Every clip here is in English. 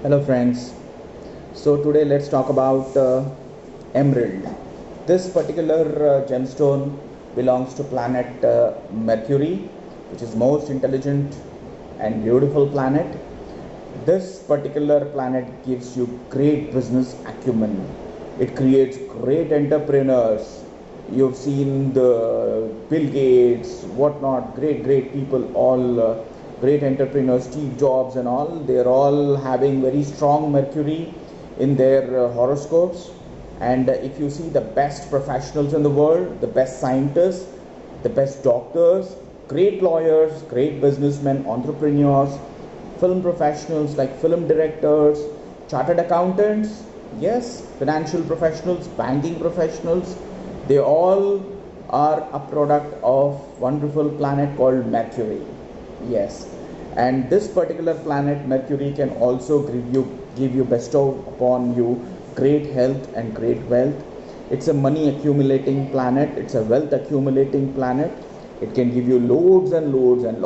Hello friends. So today let's talk about emerald. This particular gemstone belongs to planet Mercury, which is most intelligent and beautiful planet. This particular planet gives you great business acumen. It creates great entrepreneurs. You've seen the Bill Gates, whatnot, great people, all great entrepreneurs, Steve Jobs and all. They're all having very strong Mercury in their horoscopes. And if you see the best professionals in the world, the best scientists, the best doctors, great lawyers, great businessmen, entrepreneurs, film professionals like film directors, chartered accountants, yes, financial professionals, banking professionals, they all are a product of wonderful planet called Mercury. Yes, and this particular planet Mercury can also give you bestow upon you great health and great wealth. It's a money accumulating planet, it's a wealth accumulating planet. It can give you loads and loads and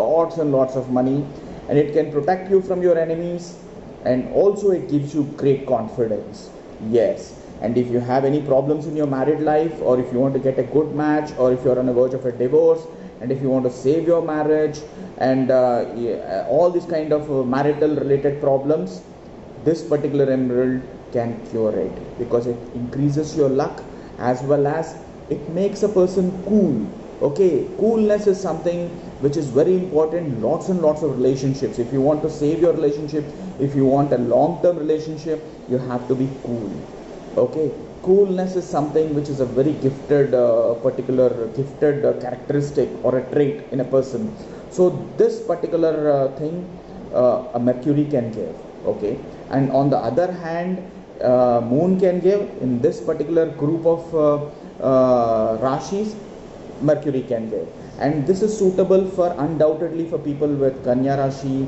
lots of money, and it can protect you from your enemies, and also it gives you great confidence. Yes, and if you have any problems in your married life, or if you want to get a good match, or if you're on the verge of a divorce, and if you want to save your marriage, and all these kind of marital related problems, this particular emerald can cure it, because it increases your luck, as well as it makes a person cool. Okay, coolness is something which is very important. Lots and lots of relationships, if you want to save your relationship, if you want a long term relationship, you have to be cool. Okay, coolness is something which is a very gifted particular gifted characteristic or a trait in a person. So this particular thing a Mercury can give. Okay, and on the other hand, moon can give. In this particular group of rashis, Mercury can give, and this is suitable for undoubtedly for people with Kanya Rashi,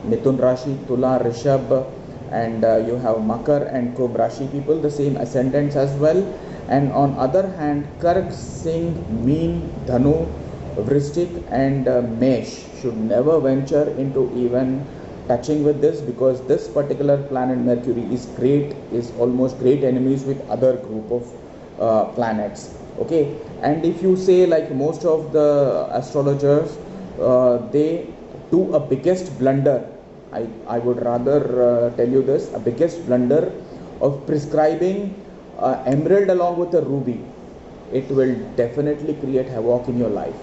Mithun Rashi, Tula, Rishabh, and you have Makar and Kumbh Rashi people, the same ascendants as well. And on other hand, Kark, Singh, Meen, Dhanu, Vrishchik and Mesh should never venture into even touching with this, because this particular planet Mercury is almost great enemies with other group of planets. Okay, and if you say like most of the astrologers, they do a biggest blunder. I would rather tell you this, a biggest blunder of prescribing emerald along with a ruby. It will definitely create havoc in your life.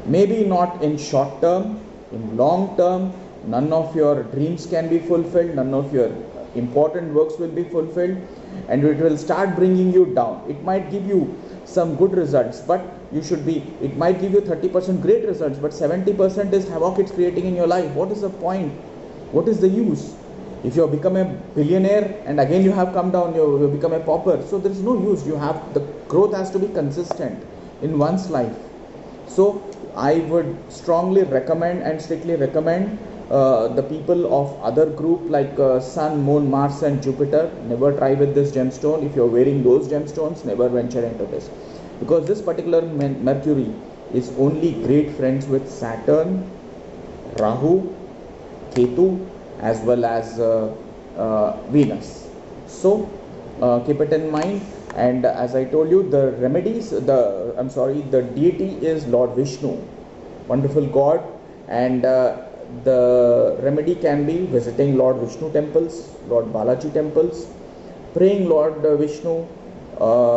Maybe not in short term, in long term, none of your dreams can be fulfilled, none of your important works will be fulfilled, and it will start bringing you down. It might give you some good results, but it might give you 30% great results, but 70% is havoc it's creating in your life. What is the point? What is the use? If you have become a billionaire and again you have come down, you become a pauper, so there is no use. The growth has to be consistent in one's life. So I would strongly recommend and strictly recommend the people of other group like Sun, Moon, Mars and Jupiter, never try with this gemstone. If you are wearing those gemstones, never venture into this, because this particular Mercury is only great friends with Saturn, Rahu, Ketu, as well as Venus. So keep it in mind. And as I told you, the remedies, the deity is Lord Vishnu, wonderful God, and the remedy can be visiting Lord Vishnu temples, Lord Balaji temples, praying Lord Vishnu,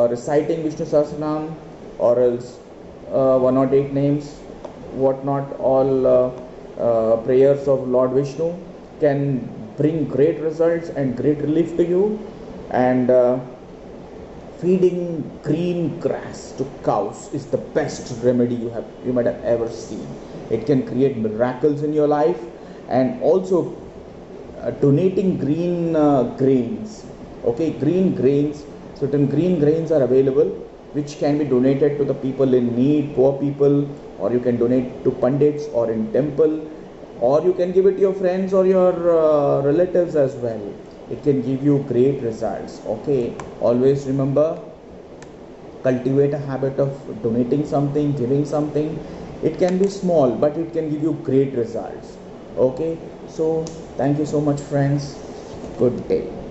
reciting Vishnu Sahasranam, or else 108 names, whatnot. All prayers of Lord Vishnu can bring great results and great relief to you. And feeding green grass to cows is the best remedy you might have ever seen. It can create miracles in your life. And also donating green grains. Okay, green grains, certain green grains are available which can be donated to the people in need, poor people, or you can donate to pandits or in temple, or you can give it to your friends or your relatives as well. It can give you great results. Okay, always remember, cultivate a habit of donating something, giving something. It can be small, but it can give you great results. Okay, so thank you so much, friends. Good day.